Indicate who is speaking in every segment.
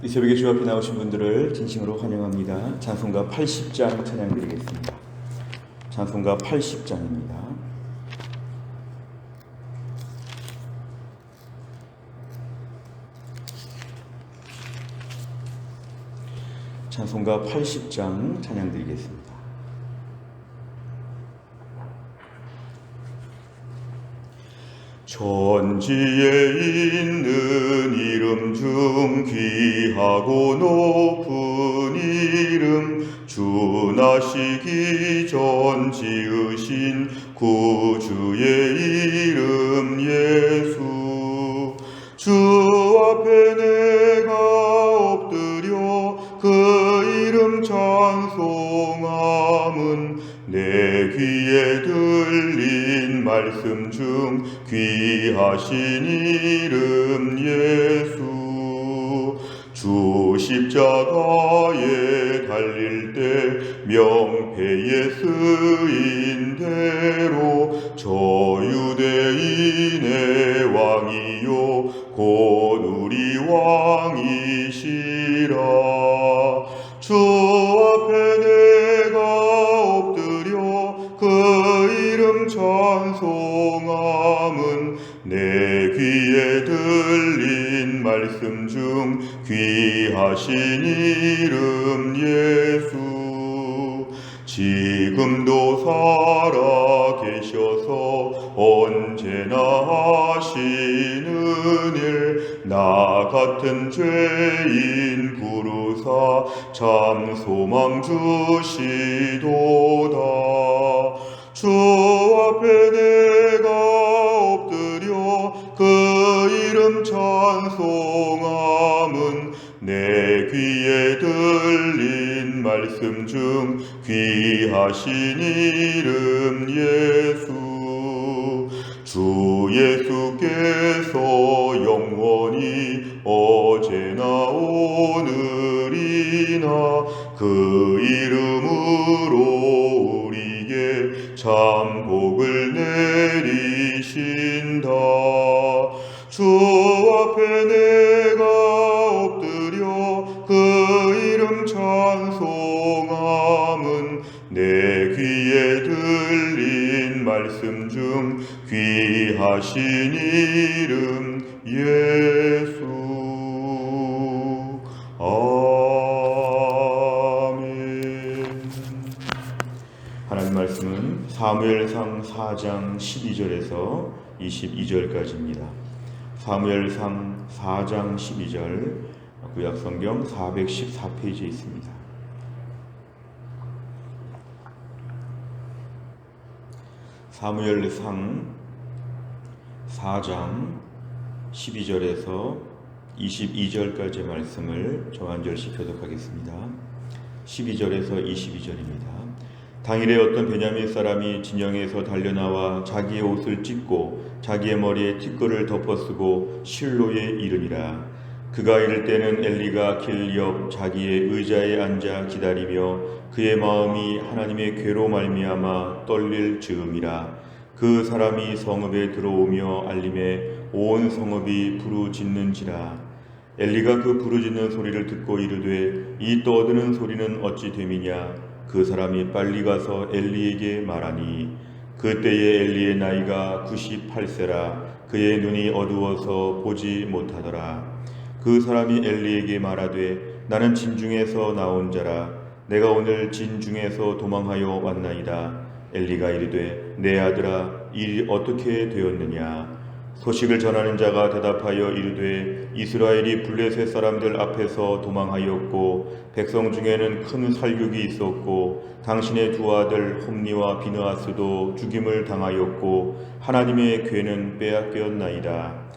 Speaker 1: 이 새벽에 주 앞에 나오신 분들을 진심으로 환영합니다. 찬송가 80장 찬양 드리겠습니다. 찬송가 80장입니다. 찬송가 80장 찬양 드리겠습니다. 천지에 있는 이름 중 귀하고 높은 이름, 주 나시기 전 지으신 구주의 이름 예수. 주 앞에 내가 엎드려 그 이름 찬송함은 내 귀에 들린 말씀 중 귀하신 이름 예수. 주 십자가에 달릴 때 명패에 쓰인 대로 저 유대인의 왕이요 곧 우리 왕이시라. 주 앞에 내가 엎드려 그 이름 찬송함은 내 귀에 들린 말씀 중 귀하신 이름 예수. 지금도 살아 계셔서 언제나 하시는 일, 나 같은 죄인 부르사 참 소망 주시도다. 주 앞에 내가 엎드려 그 이름 찬송함은 내 귀에 들린 말씀 중 귀하신 이름 예수. 주 예수께서 영원히 어제나 오늘이나 그 이름으로 우리에게 참 복을 내리신다. 주 앞에 내가 엎드려 그 이름 찬송함은 내 귀에 들린 말씀 중 귀하신 이름 예수. 아멘. 하나님 말씀은 사무엘상 4장 12절에서 22절까지입니다. 사무엘상 4장 12절, 구약성경 414페이지에 있습니다. 사무엘상 4장 12절에서 22절까지의 말씀을 저 한 절씩 교독하겠습니다. 12절에서 22절입니다. 당일에 어떤 베냐민 사람이 진영에서 달려나와 자기의 옷을 찢고 자기의 머리에 티끌을 덮어쓰고 실로에 이르니라. 그가 이를 때는 엘리가 길 옆 자기의 의자에 앉아 기다리며 그의 마음이 하나님의 괴로 말미암아 떨릴 즈음이라. 그 사람이 성읍에 들어오며 알림에 온 성읍이 부르짖는지라. 엘리가 그 부르짖는 소리를 듣고 이르되 이 떠드는 소리는 어찌 됨이냐. 그 사람이 빨리 가서 엘리에게 말하니 그때에 엘리의 나이가 98세라. 그의 눈이 어두워서 보지 못하더라. 그 사람이 엘리에게 말하되 나는 진중에서 나온 자라. 내가 오늘 진중에서 도망하여 왔나이다. 엘리가 이르되 내 아들아, 일이 어떻게 되었느냐. 소식을 전하는 자가 대답하여 이르되 이스라엘이 블레셋 사람들 앞에서 도망하였고 백성 중에는 큰 살육이 있었고 당신의 두 아들 홈니와 비느하스도 죽임을 당하였고 하나님의 궤는 빼앗겼나이다.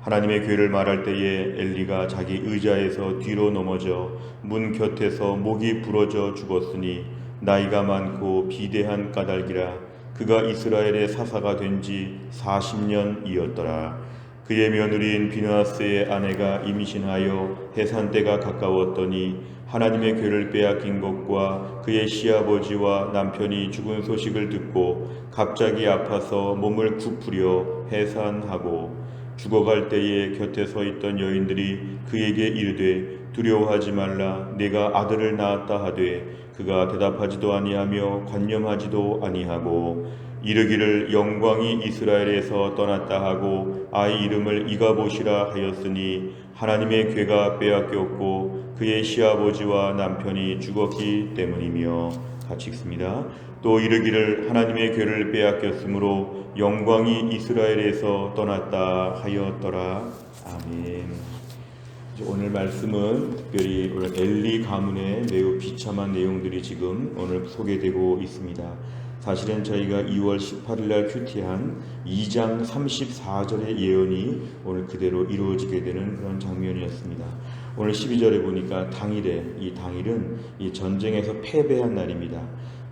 Speaker 1: 하나님의 궤를 말할 때에 엘리가 자기 의자에서 뒤로 넘어져 문 곁에서 목이 부러져 죽었으니 나이가 많고 비대한 까닭이라. 그가 이스라엘의 사사가 된 지 40년이었더라. 그의 며느리인 비느하스의 아내가 임신하여 해산 때가 가까웠더니 하나님의 궤를 빼앗긴 것과 그의 시아버지와 남편이 죽은 소식을 듣고 갑자기 아파서 몸을 굽으려 해산하고 죽어갈 때에 곁에 서 있던 여인들이 그에게 이르되 두려워하지 말라 내가 아들을 낳았다 하되 그가 대답하지도 아니하며 관념하지도 아니하고 이르기를 영광이 이스라엘에서 떠났다 하고 아이 이름을 이가봇이라 하였으니 하나님의 괴가 빼앗겼고 그의 시아버지와 남편이 죽었기 때문이며. 같이 읽습니다. 또 이르기를 하나님의 괴를 빼앗겼으므로 영광이 이스라엘에서 떠났다 하였더라. 아멘. 오늘 말씀은 특별히 오늘 엘리 가문의 매우 비참한 내용들이 지금 오늘 소개되고 있습니다. 사실은 저희가 2월 18일 날 큐티한 2장 34절의 예언이 오늘 그대로 이루어지게 되는 그런 장면이었습니다. 오늘 12절에 보니까 당일에, 이 당일은 이 전쟁에서 패배한 날입니다.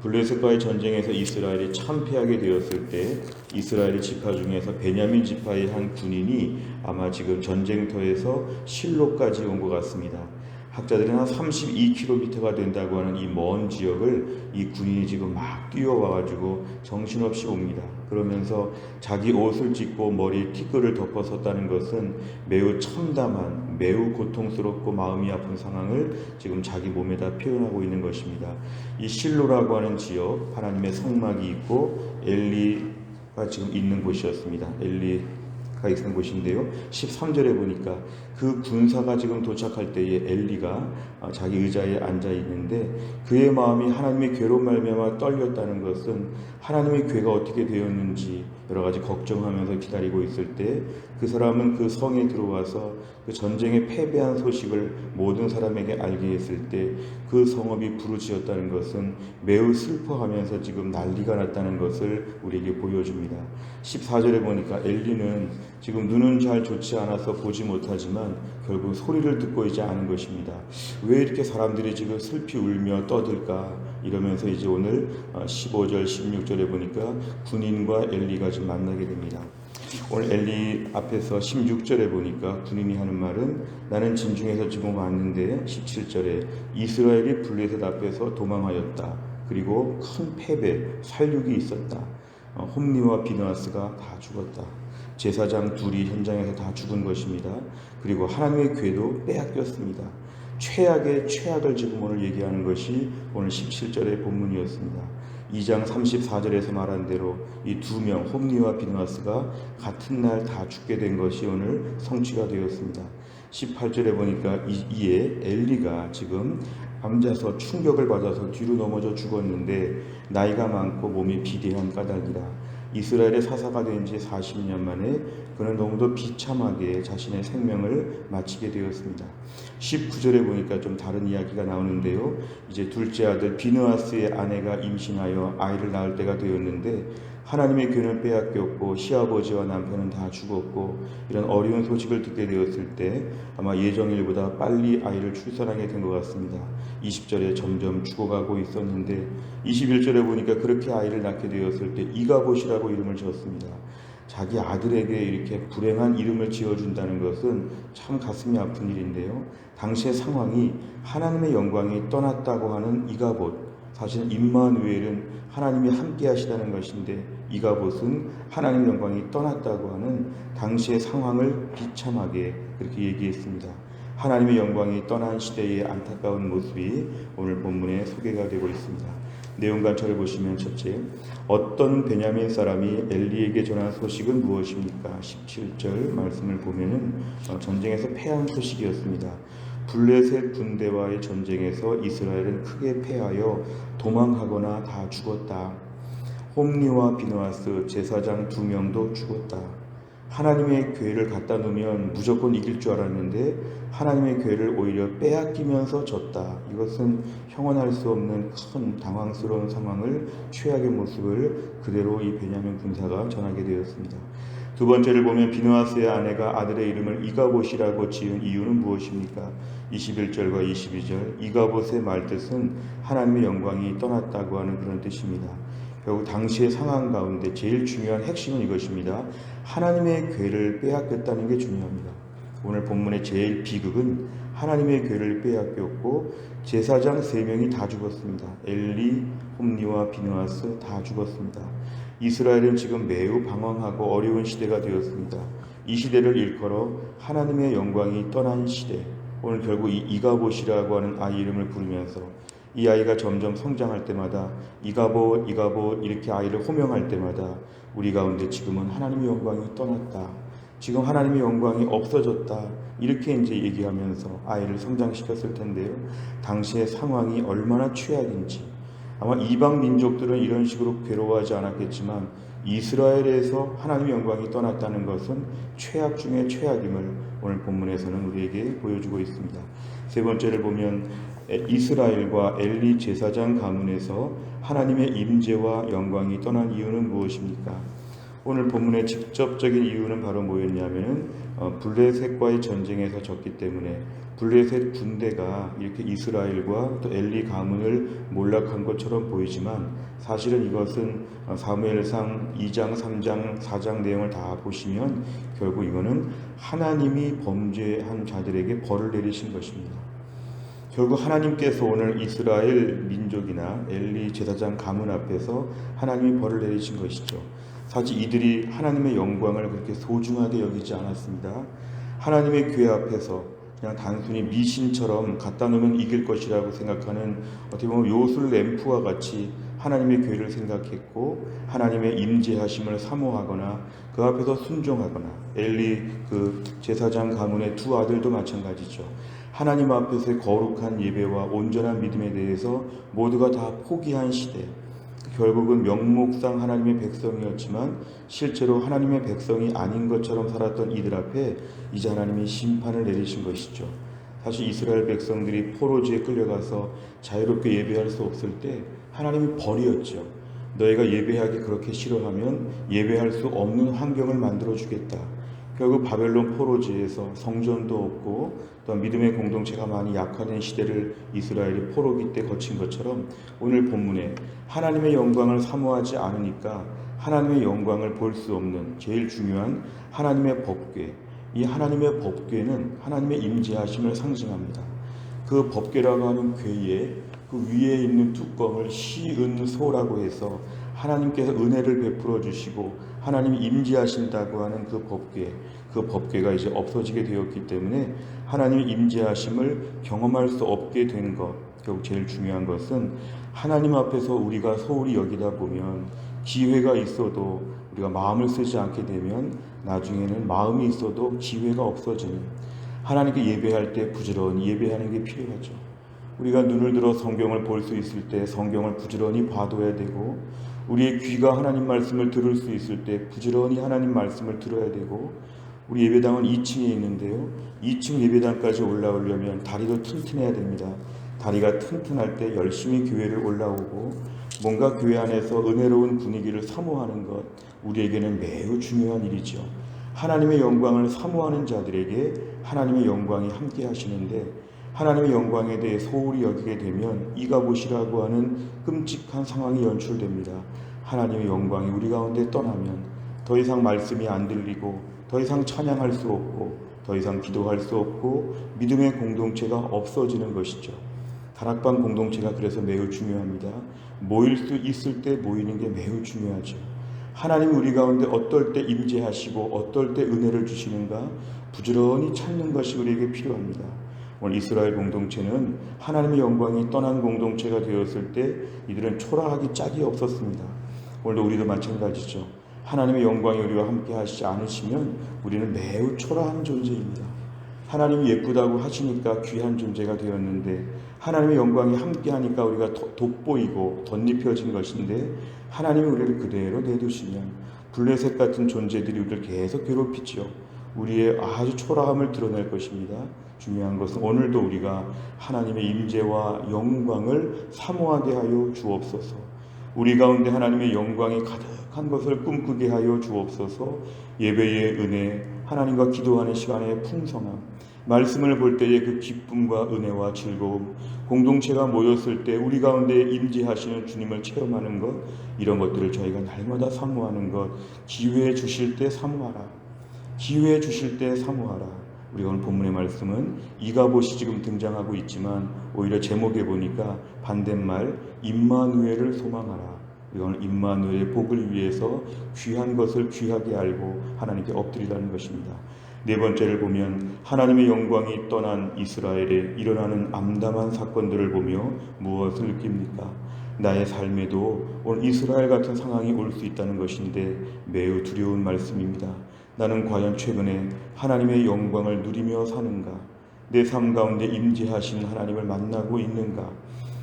Speaker 1: 블레셋과의 전쟁에서 이스라엘이 참패하게 되었을 때 이스라엘의 지파 중에서 베냐민 지파의 한 군인이 아마 지금 전쟁터에서 실로까지 온 것 같습니다. 학자들은 한 32km가 된다고 하는 이 먼 지역을 이 군인이 지금 막 뛰어와가지고 정신없이 옵니다. 그러면서 자기 옷을 찢고 머리에 티끌을 덮어섰다는 것은 매우 참담한, 매우 고통스럽고 마음이 아픈 상황을 지금 자기 몸에다 표현하고 있는 것입니다. 이 실로라고 하는 지역, 하나님의 성막이 있고 엘리가 지금 있는 곳이었습니다. 엘리가 있는 곳인데요. 13절에 보니까 그 군사가 지금 도착할 때에 엘리가 자기 의자에 앉아 있는데 그의 마음이 하나님의 괴로 말미암아 떨렸다는 것은 하나님의 괴가 어떻게 되었는지 여러 가지 걱정하면서 기다리고 있을 때 그 사람은 그 성에 들어와서 그 전쟁에 패배한 소식을 모든 사람에게 알게 했을 때 그 성읍이 부르짖었다는 것은 매우 슬퍼하면서 지금 난리가 났다는 것을 우리에게 보여줍니다. 14절에 보니까 엘리는 지금 눈은 잘 좋지 않아서 보지 못하지만 결국 소리를 듣고 있지 않은 것입니다. 왜 이렇게 사람들이 지금 슬피 울며 떠들까? 이러면서 이제 오늘 15절, 16절에 보니까 군인과 엘리가 좀 만나게 됩니다. 오늘 엘리 앞에서 16절에 보니까 군인이 하는 말은 나는 진중에서 지금 왔는데 17절에 이스라엘이 블레셋 앞에서 도망하였다. 그리고 큰 패배, 살육이 있었다. 홈리와 비느하스가 다 죽었다. 제사장 둘이 현장에서 다 죽은 것입니다. 그리고 하나님의 궤도 빼앗겼습니다. 최악의 최악을 지금 오늘 얘기하는 것이 오늘 17절의 본문이었습니다. 2장 34절에서 말한 대로 이 두 명 홈리와 비느하스가 같은 날 다 죽게 된 것이 오늘 성취가 되었습니다. 18절에 보니까 이에 엘리가 지금 앉아서 충격을 받아서 뒤로 넘어져 죽었는데 나이가 많고 몸이 비대한 까닭이라. 이스라엘의 사사가 된 지 40년 만에 그는 너무도 비참하게 자신의 생명을 마치게 되었습니다. 19절에 보니까 좀 다른 이야기가 나오는데요. 이제 둘째 아들 비느하스의 아내가 임신하여 아이를 낳을 때가 되었는데 하나님의 괴는 빼앗겼고 시아버지와 남편은 다 죽었고 이런 어려운 소식을 듣게 되었을 때 아마 예정일보다 빨리 아이를 출산하게 된 것 같습니다. 20절에 점점 죽어가고 있었는데 21절에 보니까 그렇게 아이를 낳게 되었을 때 이가봇이라고 이름을 지었습니다. 자기 아들에게 이렇게 불행한 이름을 지어준다는 것은 참 가슴이 아픈 일인데요. 당시의 상황이 하나님의 영광이 떠났다고 하는 이가봇, 사실 임마누엘은 하나님이 함께 하시다는 것인데 이가봇은 하나님의 영광이 떠났다고 하는 당시의 상황을 비참하게 그렇게 얘기했습니다. 하나님의 영광이 떠난 시대의 안타까운 모습이 오늘 본문에 소개가 되고 있습니다. 내용 관찰을 보시면 첫째, 어떤 베냐민 사람이 엘리에게 전한 소식은 무엇입니까? 17절 말씀을 보면은 전쟁에서 패한 소식이었습니다. 블레셋 군대와의 전쟁에서 이스라엘은 크게 패하여 도망하거나 다 죽었다. 홈리와 비느하스 제사장 2명도 죽었다. 하나님의 괴를 갖다 놓으면 무조건 이길 줄 알았는데 하나님의 괴를 오히려 빼앗기면서 졌다. 이것은 형언할 수 없는 큰 당황스러운 상황을, 최악의 모습을 그대로 이 베냐민 군사가 전하게 되었습니다. 두 번째를 보면 비느하스의 아내가 아들의 이름을 이가봇이라고 지은 이유는 무엇입니까? 21절과 22절 이가봇의 말뜻은 하나님의 영광이 떠났다고 하는 그런 뜻입니다. 결국 당시의 상황 가운데 제일 중요한 핵심은 이것입니다. 하나님의 괴를 빼앗겼다는 게 중요합니다. 오늘 본문의 제일 비극은 하나님의 괴를 빼앗겼고 제사장 3명이 다 죽었습니다. 엘리, 홈리와 비느하스 다 죽었습니다. 이스라엘은 지금 매우 방황하고 어려운 시대가 되었습니다. 이 시대를 일컬어 하나님의 영광이 떠난 시대. 오늘 결국 이 이가봇이라고 하는 아이 이름을 부르면서 이 아이가 점점 성장할 때마다 이가봇 이가봇 이렇게 아이를 호명할 때마다 우리 가운데 지금은 하나님의 영광이 떠났다, 지금 하나님의 영광이 없어졌다, 이렇게 이제 얘기하면서 아이를 성장시켰을 텐데요. 당시의 상황이 얼마나 최악인지, 아마 이방 민족들은 이런 식으로 괴로워하지 않았겠지만 이스라엘에서 하나님의 영광이 떠났다는 것은 최악 중에 최악임을 오늘 본문에서는 우리에게 보여주고 있습니다. 세 번째를 보면 이스라엘과 엘리 제사장 가문에서 하나님의 임재와 영광이 떠난 이유는 무엇입니까? 오늘 본문의 직접적인 이유는 바로 뭐였냐면 블레셋과의 전쟁에서 졌기 때문에 블레셋 군대가 이렇게 이스라엘과 또 엘리 가문을 몰락한 것처럼 보이지만 사실은 이것은 사무엘상 2장, 3장, 4장 내용을 다 보시면 결국 이거는 하나님이 범죄한 자들에게 벌을 내리신 것입니다. 결국 하나님께서 오늘 이스라엘 민족이나 엘리 제사장 가문 앞에서 하나님이 벌을 내리신 것이죠. 사실 이들이 하나님의 영광을 그렇게 소중하게 여기지 않았습니다. 하나님의 교회 앞에서 그냥 단순히 미신처럼 갖다 놓으면 이길 것이라고 생각하는 어떻게 보면 요술 램프와 같이 하나님의 교회를 생각했고 하나님의 임재하심을 사모하거나 그 앞에서 순종하거나, 엘리 그 제사장 가문의 두 아들도 마찬가지죠. 하나님 앞에서의 거룩한 예배와 온전한 믿음에 대해서 모두가 다 포기한 시대, 결국은 명목상 하나님의 백성이었지만 실제로 하나님의 백성이 아닌 것처럼 살았던 이들 앞에 이제 하나님이 심판을 내리신 것이죠. 사실 이스라엘 백성들이 포로지에 끌려가서 자유롭게 예배할 수 없을 때 하나님이 벌이었죠. 너희가 예배하기 그렇게 싫어하면 예배할 수 없는 환경을 만들어 주겠다. 결국 바벨론 포로지에서 성전도 없고 또 믿음의 공동체가 많이 약화된 시대를 이스라엘이 포로기 때 거친 것처럼 오늘 본문에 하나님의 영광을 사모하지 않으니까 하나님의 영광을 볼 수 없는 제일 중요한 하나님의 법궤, 이 하나님의 법궤는 하나님의 임재하심을 상징합니다. 그 법궤라고 하는 궤에 그 위에 있는 뚜껑을 시은소라고 해서 하나님께서 은혜를 베풀어 주시고 하나님이 임재하신다고 하는 그 법궤가 이제 없어지게 되었기 때문에 하나님의 임재하심을 경험할 수 없게 된 것, 결국 제일 중요한 것은 하나님 앞에서 우리가 소홀히 여기다 보면 기회가 있어도 우리가 마음을 쓰지 않게 되면 나중에는 마음이 있어도 기회가 없어지는, 하나님께 예배할 때 부지런히 예배하는 게 필요하죠. 우리가 눈을 들어 성경을 볼 수 있을 때 성경을 부지런히 봐둬야 되고, 우리의 귀가 하나님 말씀을 들을 수 있을 때 부지런히 하나님 말씀을 들어야 되고, 우리 예배당은 2층에 있는데요, 2층 예배당까지 올라오려면 다리도 튼튼해야 됩니다. 다리가 튼튼할 때 열심히 교회를 올라오고 뭔가 교회 안에서 은혜로운 분위기를 사모하는 것, 우리에게는 매우 중요한 일이죠. 하나님의 영광을 사모하는 자들에게 하나님의 영광이 함께 하시는데, 하나님의 영광에 대해 소홀히 여기게 되면 이가봇이라고 하는 끔찍한 상황이 연출됩니다. 하나님의 영광이 우리 가운데 떠나면 더 이상 말씀이 안 들리고 더 이상 찬양할 수 없고 더 이상 기도할 수 없고 믿음의 공동체가 없어지는 것이죠. 다락방 공동체가 그래서 매우 중요합니다. 모일 수 있을 때 모이는 게 매우 중요하죠. 하나님 우리 가운데 어떨 때 임재하시고 어떨 때 은혜를 주시는가 부지런히 찾는 것이 우리에게 필요합니다. 오늘 이스라엘 공동체는 하나님의 영광이 떠난 공동체가 되었을 때 이들은 초라하기 짝이 없었습니다. 오늘도 우리도 마찬가지죠. 하나님의 영광이 우리와 함께 하시지 않으시면 우리는 매우 초라한 존재입니다. 하나님이 예쁘다고 하시니까 귀한 존재가 되었는데, 하나님의 영광이 함께 하니까 우리가 돋보이고 덧입혀진 것인데, 하나님이 우리를 그대로 내두시면 블레셋 같은 존재들이 우리를 계속 괴롭히죠. 우리의 아주 초라함을 드러낼 것입니다. 중요한 것은 오늘도 우리가 하나님의 임재와 영광을 사모하게 하여 주옵소서. 우리 가운데 하나님의 영광이 가득한 것을 꿈꾸게 하여 주옵소서. 예배의 은혜, 하나님과 기도하는 시간의 풍성함, 말씀을 볼 때의 그 기쁨과 은혜와 즐거움, 공동체가 모였을 때 우리 가운데 임재하시는 주님을 체험하는 것, 이런 것들을 저희가 날마다 사모하는 것, 기회 주실 때 사모하라. 기회 주실 때 사모하라. 우리가 오늘 본문의 말씀은 이가봇이 지금 등장하고 있지만 오히려 제목에 보니까 반대말 임마누엘을 소망하라. 우리가 오늘 임마누엘의 복을 위해서 귀한 것을 귀하게 알고 하나님께 엎드리라는 것입니다. 네 번째를 보면 하나님의 영광이 떠난 이스라엘에 일어나는 암담한 사건들을 보며 무엇을 느낍니까? 나의 삶에도 오늘 이스라엘 같은 상황이 올 수 있다는 것인데 매우 두려운 말씀입니다. 나는 과연 최근에 하나님의 영광을 누리며 사는가? 내 삶 가운데 임재하신 하나님을 만나고 있는가?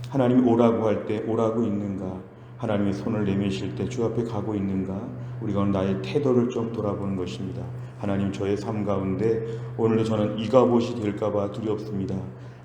Speaker 1: 하나님이 오라고 할 때 오라고 있는가? 하나님의 손을 내미실 때 주 앞에 가고 있는가? 우리가 오늘 나의 태도를 좀 돌아보는 것입니다. 하나님, 저의 삶 가운데 오늘도 저는 이가봇이 될까봐 두렵습니다.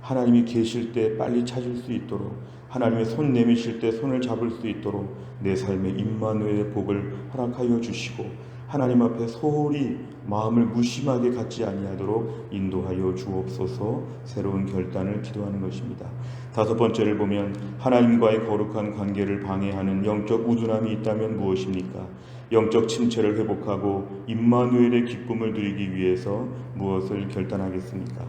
Speaker 1: 하나님이 계실 때 빨리 찾을 수 있도록, 하나님의 손 내미실 때 손을 잡을 수 있도록 내 삶에 임마누엘의 복을 허락하여 주시고 하나님 앞에 소홀히 마음을 무심하게 갖지 아니하도록 인도하여 주옵소서. 새로운 결단을 기도하는 것입니다. 다섯 번째를 보면 하나님과의 거룩한 관계를 방해하는 영적 우둔함이 있다면 무엇입니까? 영적 침체를 회복하고 임마누엘의 기쁨을 누리기 위해서 무엇을 결단하겠습니까?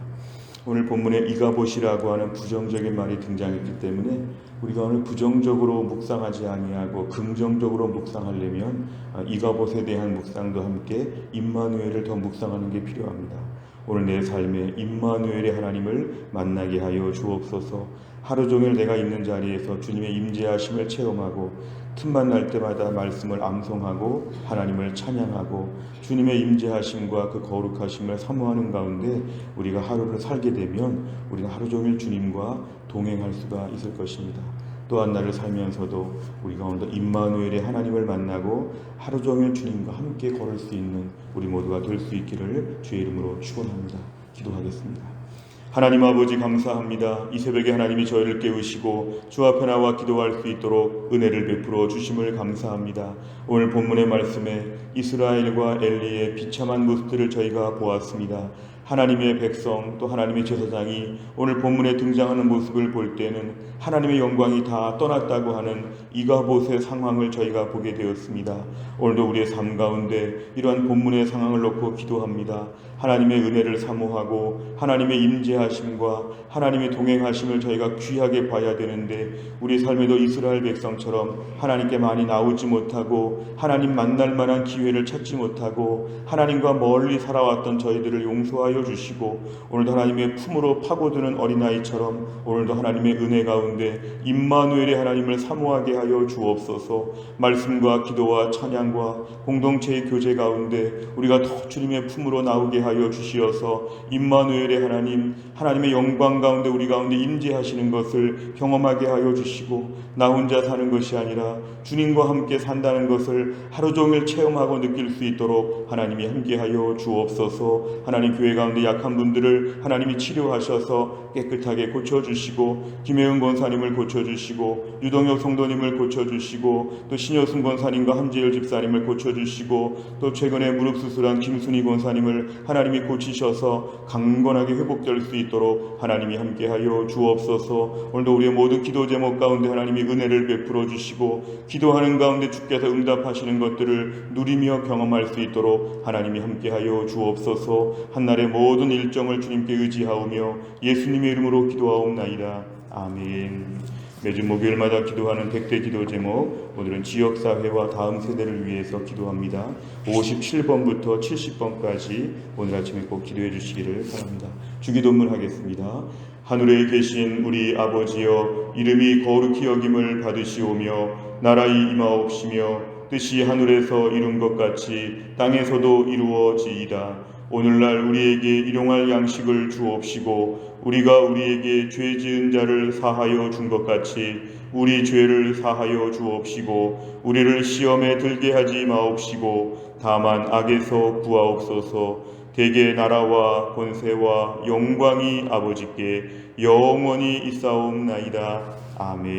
Speaker 1: 오늘 본문에 이가봇이라고 하는 부정적인 말이 등장했기 때문에 우리가 오늘 부정적으로 묵상하지 아니하고 긍정적으로 묵상하려면 이가봇에 대한 묵상도 함께 임마누엘을 더 묵상하는 게 필요합니다. 오늘 내 삶에 임마누엘의 하나님을 만나게 하여 주옵소서. 하루 종일 내가 있는 자리에서 주님의 임재하심을 체험하고 틈만 날 때마다 말씀을 암송하고 하나님을 찬양하고 주님의 임재하심과 그 거룩하심을 사모하는 가운데 우리가 하루를 살게 되면 우리는 하루 종일 주님과 동행할 수가 있을 것입니다. 또한 나를 살면서도 우리가 오늘도 임마누엘의 하나님을 만나고 하루 종일 주님과 함께 걸을 수 있는 우리 모두가 될 수 있기를 주의 이름으로 축원합니다. 기도하겠습니다. 하나님 아버지, 감사합니다. 이 새벽에 하나님이 저희를 깨우시고 주 앞에 나와 기도할 수 있도록 은혜를 베풀어 주심을 감사합니다. 오늘 본문의 말씀에 이스라엘과 엘리의 비참한 모습들을 저희가 보았습니다. 하나님의 백성 또 하나님의 제사장이 오늘 본문에 등장하는 모습을 볼 때는 하나님의 영광이 다 떠났다고 하는 이가봇의 상황을 저희가 보게 되었습니다. 오늘도 우리의 삶 가운데 이러한 본문의 상황을 놓고 기도합니다. 하나님의 은혜를 사모하고 하나님의 임재하심과 하나님의 동행하심을 저희가 귀하게 봐야 되는데 우리 삶에도 이스라엘 백성처럼 하나님께 많이 나오지 못하고 하나님 만날 만한 기회를 찾지 못하고 하나님과 멀리 살아왔던 저희들을 용서하여 주시고 오늘도 하나님의 품으로 파고드는 어린아이처럼 오늘도 하나님의 은혜 가운데 임마누엘의 하나님을 사모하게 하여 주옵소서. 말씀과 기도와 찬양과 공동체의 교제 가운데 우리가 더 주님의 품으로 나오게 하여 주시어서 임마누엘의 하나님, 하나님의 영광 가운데 우리 가운데 임재하시는 것을 경험하게 하여 주시고 나 혼자 사는 것이 아니라 주님과 함께 산다는 것을 하루 종일 체험하고 느낄 수 있도록 하나님이 함께하여 주옵소서. 하나님, 교회 가운데 약한 분들을 하나님이 치료하셔서 깨끗하게 고쳐주시고 김혜은 권사님을 고쳐주시고 유동혁 성도님을 고쳐주시고 또 신효순 권사님과 함재열 집사님을 고쳐주시고 또 최근에 무릎 수술한 김순희 권사님을 하나님이 고치셔서 강건하게 회복될 수 있도록 하나님이 함께하여 주옵소서. 오늘도 우리의 모든 기도 제목 가운데 하나님이 은혜를 베풀어 주시고 기도하는 가운데 주께서 응답하시는 것들을 누리며 경험할 수 있도록 하나님이 함께하여 주옵소서. 한날의 모든 일정을 주님께 의지하오며 예수님의 이름으로 기도하옵나이다. 아멘. 매주 목요일마다 기도하는 100대 기도 제목, 오늘은 지역사회와 다음 세대를 위해서 기도합니다. 57번부터 70번까지 오늘 아침에 꼭 기도해 주시기를 바랍니다. 주기도문 하겠습니다. 하늘에 계신 우리 아버지여, 이름이 거룩히 여김을 받으시오며 나라의 임하옵시며 뜻이 하늘에서 이룬 것 같이 땅에서도 이루어지이다. 오늘날 우리에게 일용할 양식을 주옵시고 우리가 우리에게 죄 지은 자를 사하여 준 것 같이 우리 죄를 사하여 주옵시고 우리를 시험에 들게 하지 마옵시고 다만 악에서 구하옵소서. 대개 나라와 권세와 영광이 아버지께 영원히 있사옵나이다. 아멘.